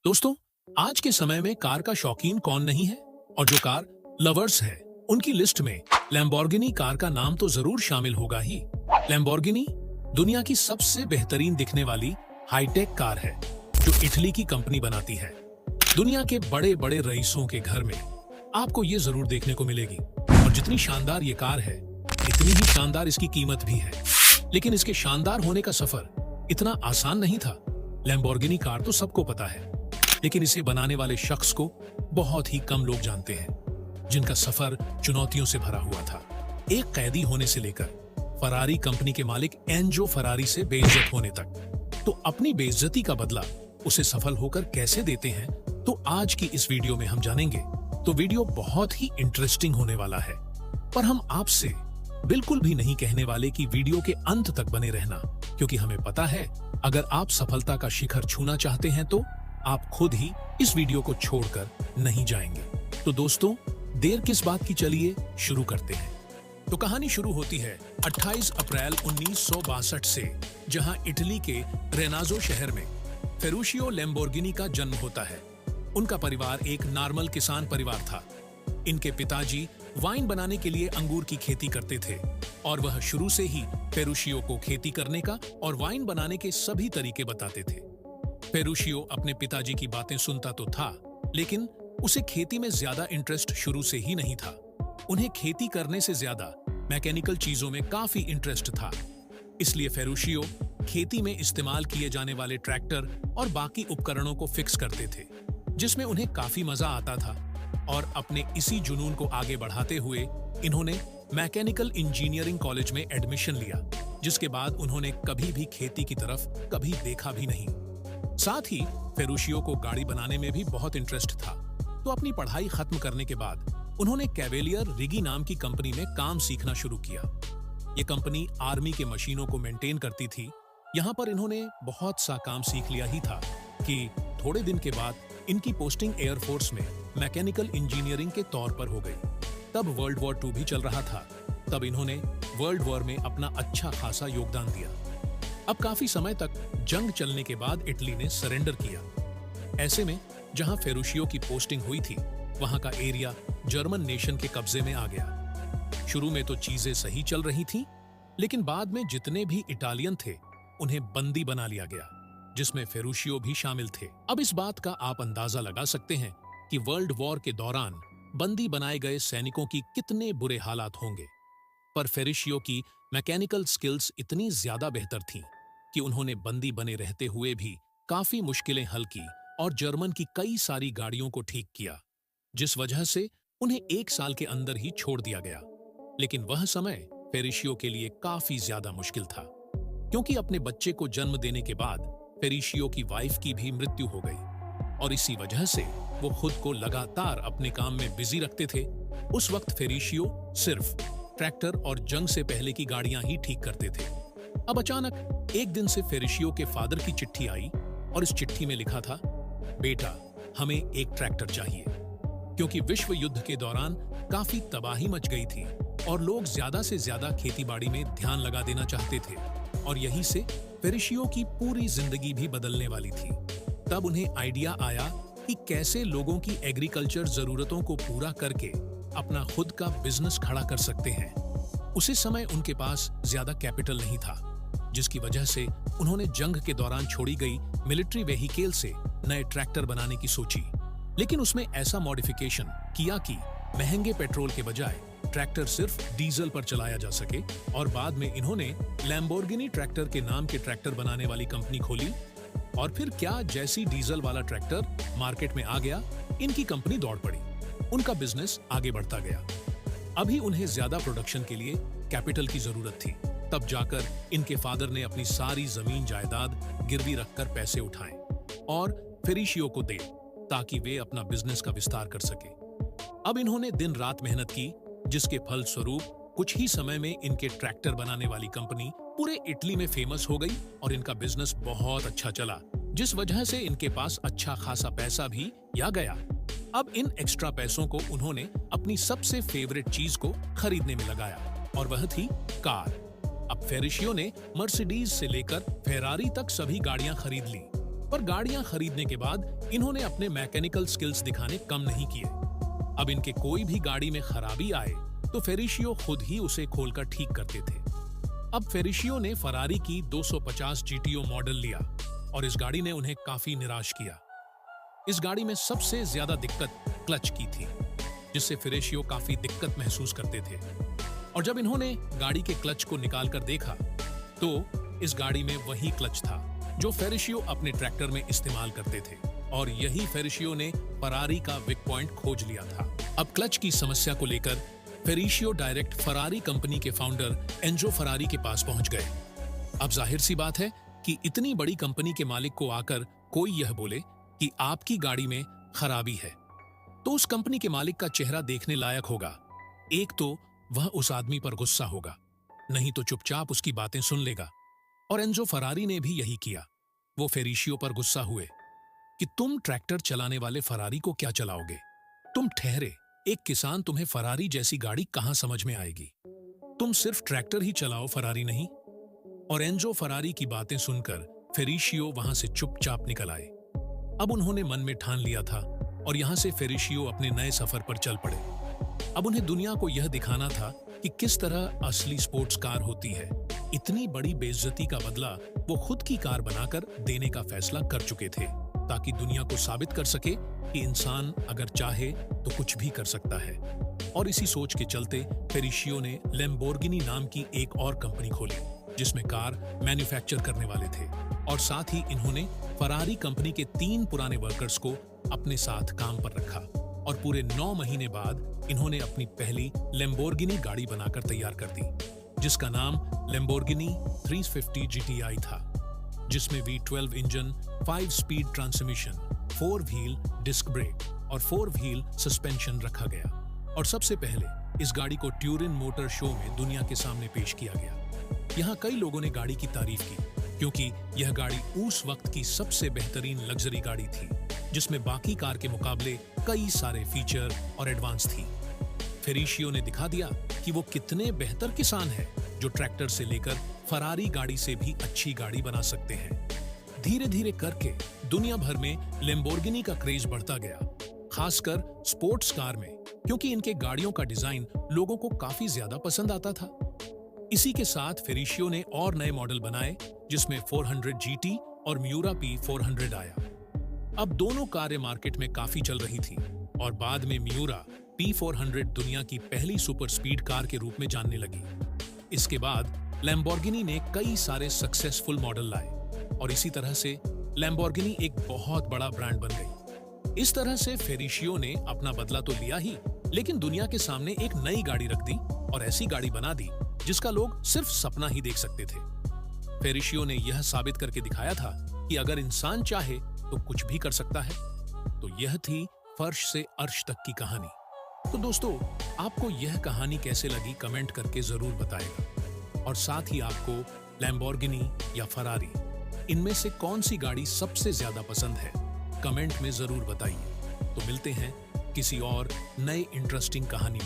दोस्तों, आज के समय में कार का शौकीन कौन नहीं है। और जो कार लवर्स है उनकी लिस्ट में लैम्बोर्गिनी कार का नाम तो जरूर शामिल होगा ही। लैम्बोर्गिनी दुनिया की सबसे बेहतरीन दिखने वाली हाईटेक कार है जो इटली की कंपनी बनाती है। दुनिया के बड़े बड़े रईसों के घर में आपको ये जरूर देखने को मिलेगी। और जितनी शानदार ये कार है इतनी ही शानदार इसकी कीमत भी है। लेकिन इसके शानदार होने का सफर इतना आसान नहीं था। लैम्बोर्गिनी कार तो सबको पता है, लेकिन इसे बनाने वाले शख्स को बहुत ही कम लोग जानते हैं, जिनका सफर चुनौतियों से भरा हुआ था। एक कैदी होने से लेकर फरारी कंपनी के मालिक एंजो फरारी से बेइज्जत होने तक, तो अपनी बेइज्जती का बदला उसे सफल होकर कैसे देते हैं, तो आज की इस वीडियो में हम जानेंगे। तो वीडियो बहुत ही इंटरेस्टिंग होने वाला है, पर हम आपसे बिल्कुल भी नहीं कहने वाले कि वीडियो के अंत तक बने रहना, क्योंकि हमें पता है अगर आप सफलता का शिखर छूना चाहते हैं तो आप खुद ही इस वीडियो को छोड़कर नहीं जाएंगे। तो दोस्तों, देर किस बात की, चलिए शुरू करते हैं। तो कहानी शुरू होती है 28 अप्रैल 1962 से, जहां इटली के रेनाजो शहर में फेरुशियो लैम्बोर्गिनी का जन्म होता है। उनका परिवार एक नॉर्मल किसान परिवार था। इनके पिताजी वाइन बनाने के लिए अंगूर की खेती करते थे और वह शुरू से ही फेरुशियो को खेती करने का और वाइन बनाने के सभी तरीके बताते थे। फेरुशियो अपने पिताजी की बातें सुनता तो था, लेकिन उसे खेती में ज्यादा इंटरेस्ट शुरू से ही नहीं था। उन्हें खेती करने से ज्यादा मैकेनिकल चीजों में काफी इंटरेस्ट था। इसलिए फेरुशियो खेती में इस्तेमाल किए जाने वाले ट्रैक्टर और बाकी उपकरणों को फिक्स करते थे, जिसमें उन्हें काफी मजा आता था। और अपने इसी जुनून को आगे बढ़ाते हुए इन्होंने मैकेनिकल इंजीनियरिंग कॉलेज में एडमिशन लिया, जिसके बाद उन्होंने कभी भी खेती की तरफ कभी देखा भी नहीं। साथ ही फेरुशियो को गाड़ी बनाने में भी बहुत इंटरेस्ट था, तो अपनी पढ़ाई खत्म करने के बाद उन्होंने कैवेलियर रिगी नाम की कंपनी में काम सीखना शुरू किया। ये कंपनी आर्मी के मशीनों को मेंटेन करती थी। यहाँ पर इन्होंने बहुत सा काम सीख लिया ही था कि थोड़े दिन के बाद इनकी पोस्टिंग एयरफोर्स में मैकेनिकल इंजीनियरिंग के तौर पर हो गई। तब वर्ल्ड वॉर 2 भी चल रहा था। तब इन्होंने वर्ल्ड वॉर में अपना अच्छा खासा योगदान दिया। अब काफी समय तक जंग चलने के बाद इटली ने सरेंडर किया। ऐसे में जहां फेरुशियो की पोस्टिंग हुई थी, वहां का एरिया जर्मन नेशन के कब्जे में आ गया। शुरू में तो चीजें सही चल रही थीं, लेकिन बाद में जितने भी इटालियन थे उन्हें बंदी बना लिया गया, जिसमें फेरुशियो भी शामिल थे। अब इस बात का आप अंदाजा लगा सकते हैं कि वर्ल्ड वॉर के दौरान बंदी बनाए गए सैनिकों की कितने बुरे हालात होंगे। पर फेरुशियो की मैकेनिकल स्किल्स इतनी ज्यादा बेहतर थीं कि उन्होंने बंदी बने रहते हुए भी काफी मुश्किलें हल की और जर्मन की कई सारी गाड़ियों को ठीक किया, जिस वजह से उन्हें 1 साल के अंदर ही छोड़ दिया गया। लेकिन वह समय फेरुशियो के लिए काफी ज्यादा मुश्किल था, क्योंकि अपने बच्चे को जन्म देने के बाद फेरुशियो की वाइफ की भी मृत्यु हो गई और इसी वजह से वो खुद को लगातार अपने काम में बिजी रखते थे। उस वक्त फेरुशियो सिर्फ ट्रैक्टर और जंग से पहले की गाड़ियां ही ठीक करते थे। अब अचानक एक दिन से फेरुशियो के फादर की चिट्ठी आई और इस चिट्ठी में लिखा था, बेटा, हमें एक ट्रैक्टर चाहिए, क्योंकि विश्व युद्ध के दौरान काफी तबाही मच गई थी और लोग ज्यादा से ज्यादा खेतीबाड़ी में ध्यान लगा देना चाहते थे और यहीं से फेरुशियो की पूरी जिंदगी भी बदलने वाली थी। तब उन्हें आइडिया आया कि कैसे लोगों की एग्रीकल्चर जरूरतों को पूरा करके अपना खुद का बिजनेस खड़ा कर सकते हैं। उसी समय उनके पास ज्यादा कैपिटल नहीं था, जिसकी वजह से उन्होंने जंग के दौरान छोड़ी गई मिलिट्री व्हीकल से नए ट्रैक्टर बनाने की सोची। लेकिन उसमें ऐसा मॉडिफिकेशन किया कि महंगे पेट्रोल के बजाय ट्रैक्टर सिर्फ डीजल पर चलाया जा सके। और बाद में इन्होंने लैम्बोर्गिनी ट्रैक्टर के नाम के ट्रैक्टर बनाने वाली कंपनी खोली। और फिर क्या, जैसी डीजल वाला ट्रैक्टर मार्केट में आ गया, इनकी कंपनी दौड़ पड़ी। उनका बिजनेस आगे बढ़ता गया। अभी उन्हें ज्यादा प्रोडक्शन के लिए कैपिटल की जरूरत थी। तब जाकर इनके फादर ने अपनी सारी जमीन जायदाद गिरवी रखकर पैसे उठाए और फेरुशियो को दे, ताकि वे अपना बिजनेस का विस्तार कर सके। अब इन्होंने दिन रात मेहनत की, जिसके फल स्वरूप कुछ ही समय में इनके ट्रैक्टर बनाने वाली कंपनी पूरे इटली में फेमस हो गई और इनका बिजनेस बहुत अच्छा चला, जिस वजह से इनके पास अच्छा खासा पैसा भी आ गया। अब इन एक्स्ट्रा पैसों को उन्होंने अपनी सबसे फेवरेट चीज को खरीदने में लगाया और वह थी कार। अब फेरुशियो ने मर्सिडीज से लेकर फेरारी तक सभी गाड़ियां खरीद ली। पर गाड़ियां खरीदने के बाद इन्होंने अपने मैकेनिकल स्किल्स दिखाने कम नहीं किए। अब इनके कोई भी गाड़ी में खराबी आए तो फेरिशियो खुद ही उसे खोलकर ठीक करते थे। अब फेरिशियो ने फरारी की 250 जीटीओ मॉडल लिया और इस गाड़ी ने उन्हें काफी निराश किया। इस गाड़ी में सबसे ज्यादा दिक्कत क्लच की थी, जिससे फेरिशियो काफी दिक्कत महसूस करते थे। और जब इन्होंने गाड़ी के क्लच को निकालकर देखा तो इस गाड़ी में वही क्लच था जो फेरिशियो अपने ट्रैक्टर में इस्तेमाल करते थे, और यही फेरिशियो ने फरारी का वीक पॉइंट खोज लिया था। अब क्लच की समस्या को लेकर फेरिशियो डायरेक्ट फरारी कंपनी के फाउंडर एंजो फरारी के पास पहुंच गए। अब जाहिर सी बात है कि इतनी बड़ी कंपनी के मालिक को आकर कोई यह बोले कि आपकी गाड़ी में खराबी है, तो उस कंपनी के मालिक का चेहरा देखने लायक होगा। एक तो वह उस आदमी पर गुस्सा होगा, नहीं तो चुपचाप उसकी बातें सुन लेगा। और एंजो फरारी ने भी यही किया। वो फेरिशियो पर गुस्सा हुए कि तुम ट्रैक्टर चलाने वाले फरारी को क्या चलाओगे? तुम ठहरे, एक किसान तुम्हें फरारी जैसी गाड़ी कहां समझ में आएगी? तुम सिर्फ ट्रैक्टर ही चलाओ, फरारी नहीं। और एंजो फरारी की बातें सुनकर फेरिशियो वहां से चुपचाप निकल आए। अब उन्होंने मन में ठान लिया था और यहां से फेरिशियो अपने नए सफर पर चल पड़े। अब उन्हें दुनिया को यह दिखाना था कि किस तरह असली स्पोर्ट्स कार होती है। इतनी बड़ी बेइज्जती का बदला वो खुद की कार बनाकर देने का फैसला कर चुके थे, ताकि दुनिया को साबित कर सके कि इंसान अगर चाहे तो कुछ भी कर सकता है। और इसी सोच के चलते फेरिशियो ने लैम्बोर्गिनी नाम की एक और कंपनी खोली, जिसमें कार मैन्युफैक्चर करने वाले थे। और साथ ही इन्होंने फरारी कंपनी के 3 पुराने वर्कर्स को अपने साथ काम पर रखा, और पूरे 9 महीने बाद इन्होंने अपनी पहली लैम्बोर्गिनी गाड़ी बनाकर तैयार कर दी, जिसका नाम लैम्बोर्गिनी 350 GTI था, जिसमें V12 engine, 5 speed transmission, 4 wheel disc brake और 4 व्हील सस्पेंशन रखा गया। और सबसे पहले इस गाड़ी को ट्यूरिन मोटर शो में दुनिया के सामने पेश किया गया। यहाँ कई लोगों ने गाड़ी की तारीफ की, क्योंकि यह गाड़ी उस वक्त की सबसे बेहतरीन लग्जरी गाड़ी थी, जिसमें बाकी कार के मुकाबले कई सारे फीचर और एडवांस थी। फेरिशियो ने दिखा दिया कि वो कितने बेहतर किसान हैं, जो ट्रैक्टर से लेकर फरारी गाड़ी से भी अच्छी गाड़ी बना सकते हैं। धीरे धीरे करके दुनिया भर में लैम्बोर्गिनी का क्रेज बढ़ता गया, खासकर स्पोर्ट्स कार में, क्योंकि इनके गाड़ियों का डिजाइन लोगों को काफी ज्यादा पसंद आता था। इसी के साथ फेरिशियो ने और नए मॉडल बनाए, जिसमें 400 GT और मियूरा P400 आया। अब दोनों कारें मार्केट में काफी चल रही थी, और बाद में मियूरा P400 दुनिया की पहली सुपर स्पीड कार के रूप में जानने लगी। इसके बाद लैम्बोर्गिनी ने कई सारे सक्सेसफुल मॉडल लाए, और इसी तरह से लैम्बोर्गिनी एक बहुत बड़ा ब्रांड बन गई। इस तरह से फेरिशियो ने अपना बदला तो लिया ही, लेकिन दुनिया के सामने एक नई गाड़ी रख दी और ऐसी गाड़ी बना दी जिसका लोग सिर्फ सपना ही देख सकते थे। फेरिशियो ने यह साबित करके दिखाया था कि अगर इंसान चाहे तो कुछ भी कर सकता है। तो यह थी फर्श से अर्श तक की कहानी। तो दोस्तों, आपको यह कहानी कैसे लगी कमेंट करके जरूर बताएगा। और साथ ही आपको लैम्बोर्गिनी या फरारी, इनमें से कौन सी गाड़ी सबसे ज्यादा पसंद है, कमेंट में जरूर बताइए। तो मिलते हैं किसी और नए इंटरेस्टिंग कहानी में।